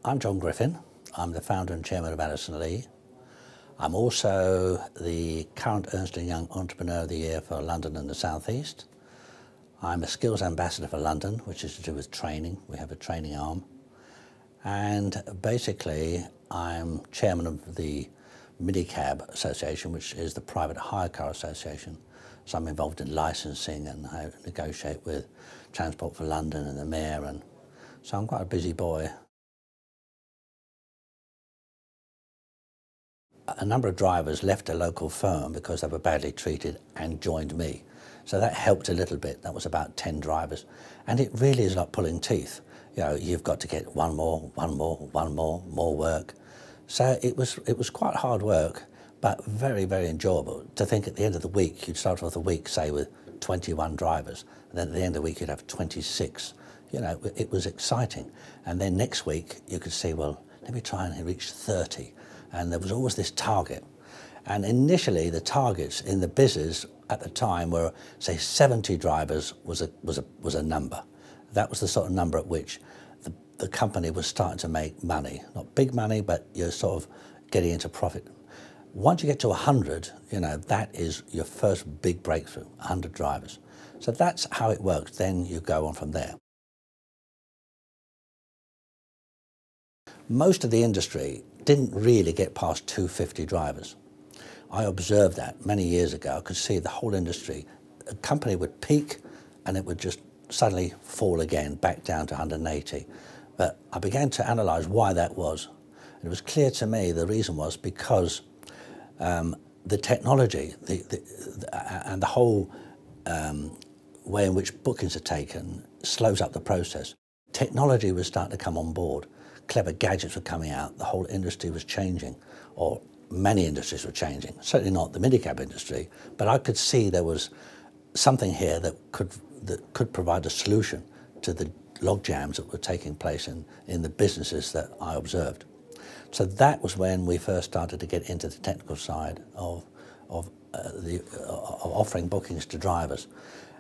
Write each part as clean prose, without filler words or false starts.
I'm John Griffin. I'm the founder and chairman of Addison Lee. I'm also the current Ernst & Young Entrepreneur of the Year for London and the South East. I'm a skills ambassador for London, which is to do with training. We have a training arm. And basically, I'm chairman of the Minicab Association, which is the private hire car association. So I'm involved in licensing and how to negotiate with Transport for London and the Mayor. And so I'm quite a busy boy. A number of drivers left a local firm because they were badly treated and joined me. So that helped a little bit. That was about 10 drivers. And it really is like pulling teeth. You know, you've got to get one more work. So it was quite hard work, but very, very enjoyable. To think at the end of the week, you'd start off the week, say, with 21 drivers, and then at the end of the week, you'd have 26. You know, it was exciting. And then next week, you could see, well, let me try and reach 30. And there was always this target. And initially, the targets in the business at the time were, say, 70 drivers was a number. That was the sort of number at which the company was starting to make money. Not big money, but you're sort of getting into profit. Once you get to 100, you know, that is your first big breakthrough, 100 drivers. So that's how it works. Then you go on from there. Most of the industry didn't really get past 250 drivers. I observed that many years ago. I could see the whole industry. A company would peak and it would just suddenly fall again, back down to 180. But I began to analyse why that was. And it was clear to me the reason was because the technology and the whole way in which bookings are taken slows up the process. Technology was starting to come on board. Clever gadgets were coming out. The whole industry was changing, or many industries were changing. Certainly not the minicab industry, but I could see there was something here that could provide a solution to the log jams that were taking place in the businesses that I observed. So that was when we first started to get into the technical side of offering bookings to drivers.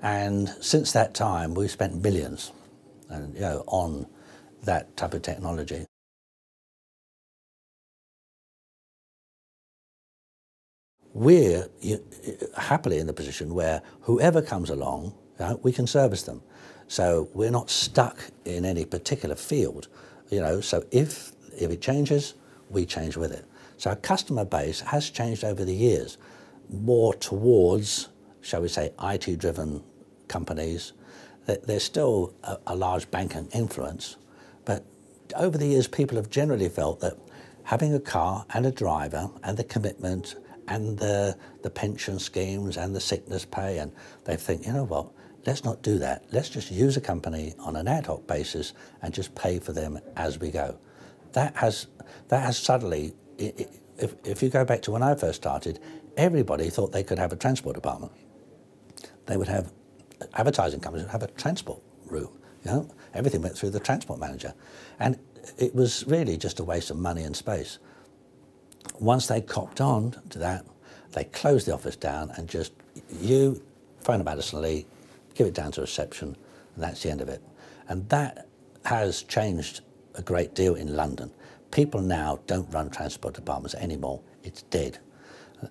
And since that time, we've spent millions on that type of technology. We're happily in the position where whoever comes along, we can service them. So we're not stuck in any particular field, so if it changes, we change with it. So our customer base has changed over the years, more towards, shall we say, IT-driven companies. There's still a large banking influence, but over the years, people have generally felt that having a car and a driver and the commitment and the pension schemes and the sickness pay, and they think, you know what, let's not do that. Let's just use a company on an ad hoc basis and just pay for them as we go. That has suddenly, if you go back to when I first started, everybody thought they could have a transport department. They would have advertising companies would have a transport room. Everything went through the transport manager, and it was really just a waste of money and space. Once they copped on to that, they closed the office down and just, you phone up Addison Lee, give it down to reception, and that's the end of it. And that has changed a great deal in London. People now don't run transport departments anymore. It's dead.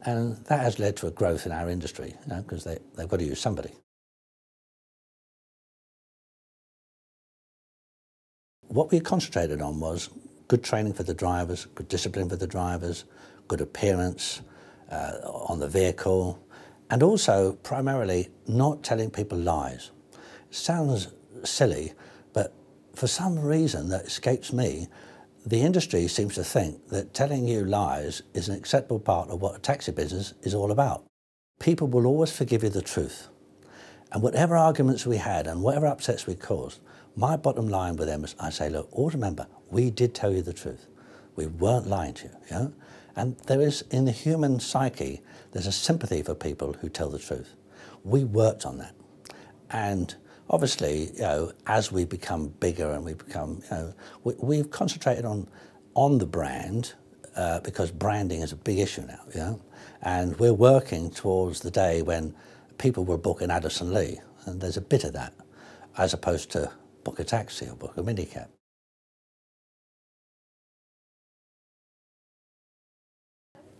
And that has led to a growth in our industry, because they've got to use somebody. What we concentrated on was good training for the drivers, good discipline for the drivers, good appearance on the vehicle, and also primarily not telling people lies. It sounds silly, but for some reason that escapes me, the industry seems to think that telling you lies is an acceptable part of what a taxi business is all about. People will always forgive you the truth. And whatever arguments we had and whatever upsets we caused, my bottom line with them is I say, look, always remember, we did tell you the truth. We weren't lying to you, And there is, in the human psyche, there's a sympathy for people who tell the truth. We worked on that. And obviously, as we become bigger and we become, we've concentrated on the brand because branding is a big issue now, And we're working towards the day when people will book an Addison Lee, and there's a bit of that, as opposed to book a taxi or book a minicab.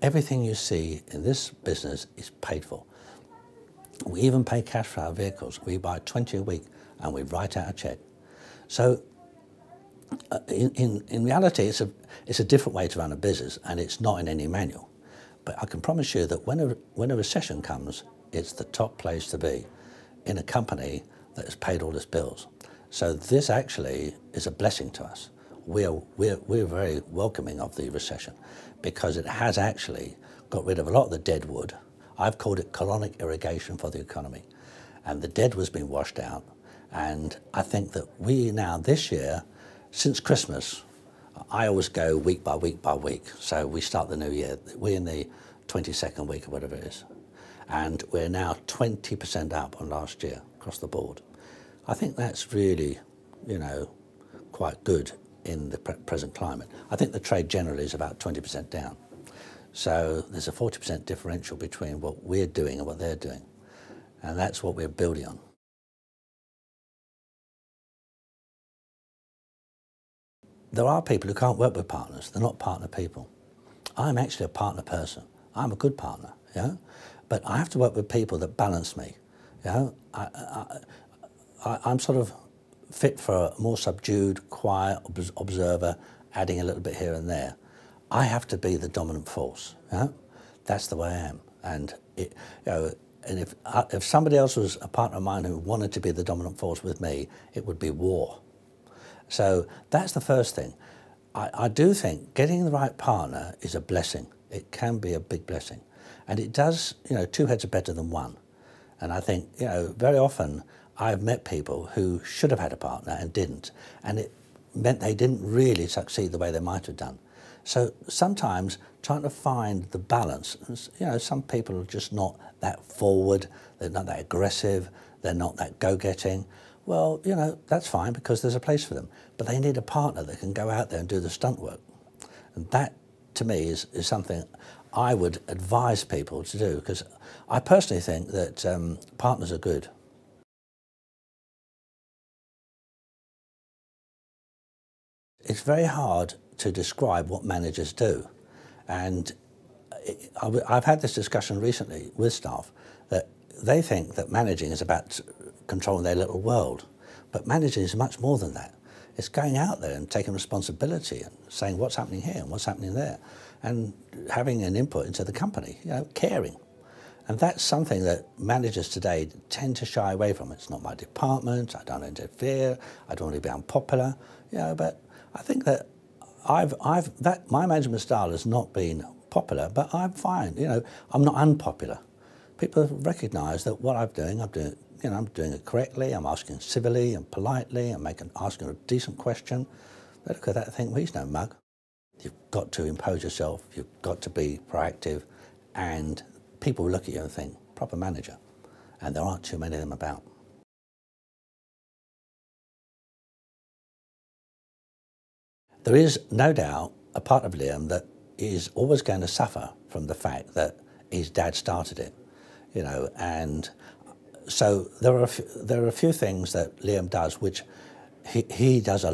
everything you see in this business is paid for. We even pay cash for our vehicles. We buy 20 a week and we write out a check. So in reality, it's a different way to run a business, and it's not in any manual. But I can promise you that when a recession comes, it's the top place to be in a company that has paid all its bills. So this actually is a blessing to us. We're very welcoming of the recession because it has actually got rid of a lot of the dead wood. I've called it colonic irrigation for the economy. And the dead was being washed out. And I think that we now, this year, since Christmas, I always go week by week by week. So we start the new year. We're in the 22nd week or whatever it is. And we're now 20% up on last year across the board. I think that's really, you know, quite good in the present climate. I think the trade generally is about 20% down. So there's a 40% differential between what we're doing and what they're doing. And that's what we're building on. There are people who can't work with partners. They're not partner people. I'm actually a partner person. I'm a good partner, you know? But I have to work with people that balance me. You know? I'm sort of fit for a more subdued, quiet observer, adding a little bit here and there. I have to be the dominant force. You know? That's the way I am. And you know, and if somebody else was a partner of mine who wanted to be the dominant force with me, it would be war. So that's the first thing. I do think getting the right partner is a blessing. It can be a big blessing. And it does, you know, two heads are better than one. And I think, you know, very often I've met people who should have had a partner and didn't. And it meant they didn't really succeed the way they might have done. So sometimes trying to find the balance, you know, some people are just not that forward, they're not that aggressive, they're not that go-getting. Well, you know, that's fine because there's a place for them. But they need a partner that can go out there and do the stunt work. And that, to me, is something I would advise people to do, because I personally think that partners are good. It's very hard to describe what managers do. And I've had this discussion recently with staff that they think that managing is about controlling their little world. But managing is much more than that. It's going out there and taking responsibility and saying what's happening here and what's happening there, and having an input into the company, you know, caring. And that's something that managers today tend to shy away from. It's not my department, I don't interfere, I don't want to be unpopular, you know, but I think that my management style has not been popular, but I'm fine, you know, I'm not unpopular. People recognise that what I'm doing, you know, I'm doing it correctly, I'm asking civilly and politely, I'm asking a decent question. They look at that and think, well, he's no mug. You've got to impose yourself, you've got to be proactive, and people will look at you and think, proper manager. And there aren't too many of them about. There is no doubt a part of Liam that is always going to suffer from the fact that his dad started it, you know, and so there are a few things that Liam does which he does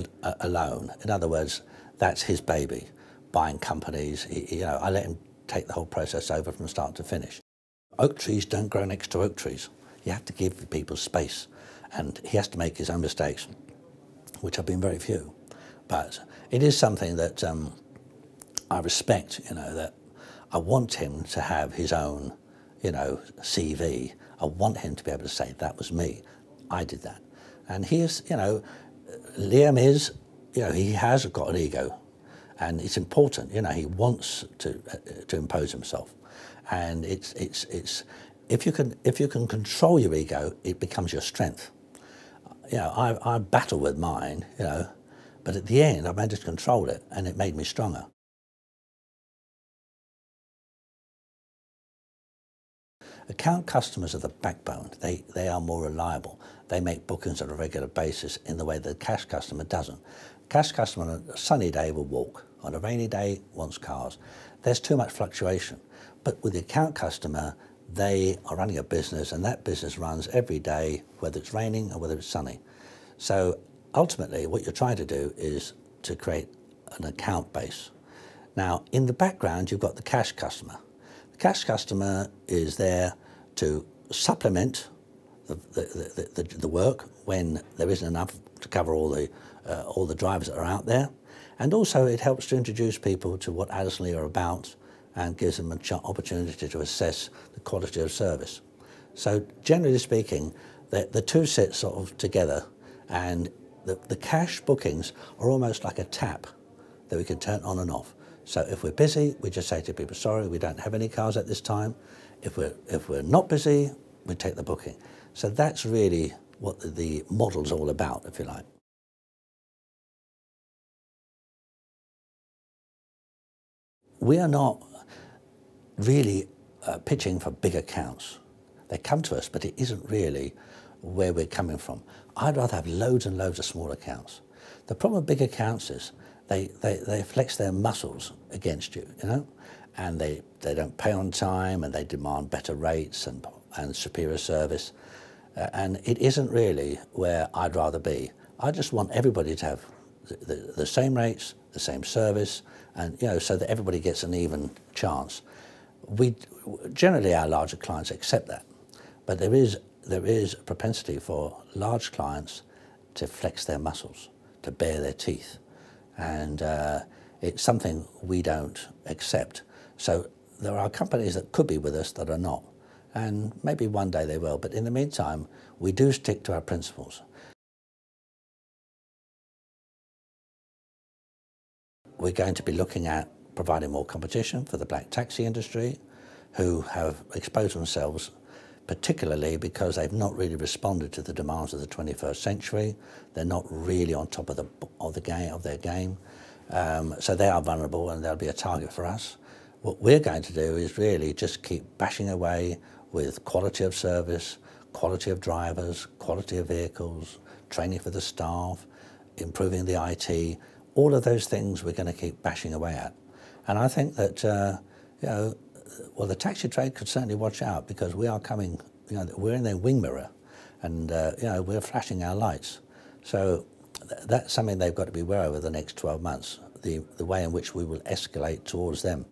alone. In other words, that's his baby. Buying companies, you know, I let him take the whole process over from start to finish. Oak trees don't grow next to oak trees. You have to give people space, and he has to make his own mistakes, which have been very few. But it is something that I respect, you know, that I want him to have his own, you know, CV. I want him to be able to say, that was me, I did that. And he is, you know, Liam is, you know, he has got an ego, and it's important, you know, he wants to impose himself. And it's if you can control your ego, it becomes your strength. You know, I battle with mine, you know, but at the end I managed to control it, and it made me stronger. Account customers are the backbone. They are more reliable. They make bookings on a regular basis in the way that the cash customer doesn't. Cash customer on a sunny day will walk. On a rainy day, wants cars. There's too much fluctuation. But with the account customer, they are running a business, and that business runs every day, whether it's raining or whether it's sunny. So ultimately, what you're trying to do is to create an account base. Now, in the background, you've got the cash customer. The cash customer is there to supplement the work when there isn't enough to cover all the drivers that are out there. And also it helps to introduce people to what Addison Lee are about and gives them an opportunity to assess the quality of service. So generally speaking, the two sit sort of together, and the cash bookings are almost like a tap that we can turn on and off. So if we're busy, we just say to people, sorry, we don't have any cars at this time. If we're not busy, we take the booking. So that's really what the model's all about, if you like. We are not really pitching for big accounts. They come to us, but it isn't really where we're coming from. I'd rather have loads and loads of small accounts. The problem with big accounts is they flex their muscles against you, you know, and they don't pay on time, and they demand better rates and superior service. And it isn't really where I'd rather be. I just want everybody to have the same rates, the same service, and you know, so that everybody gets an even chance. Generally our larger clients accept that, but there is a propensity for large clients to flex their muscles, to bare their teeth, and it's something we don't accept. So there are companies that could be with us that are not, and maybe one day they will, but in the meantime we do stick to our principles. We're going to be looking at providing more competition for the black taxi industry, who have exposed themselves particularly because they've not really responded to the demands of the 21st century. They're not really on top of their game. So they are vulnerable, and they'll be a target for us. What we're going to do is really just keep bashing away with quality of service, quality of drivers, quality of vehicles, training for the staff, improving the IT. All of those things we're going to keep bashing away at. And I think that, you know, well, the taxi trade could certainly watch out, because we are coming, you know, we're in their wing mirror, and, you know, we're flashing our lights. So that's something they've got to be aware of over the next 12 months, the way in which we will escalate towards them.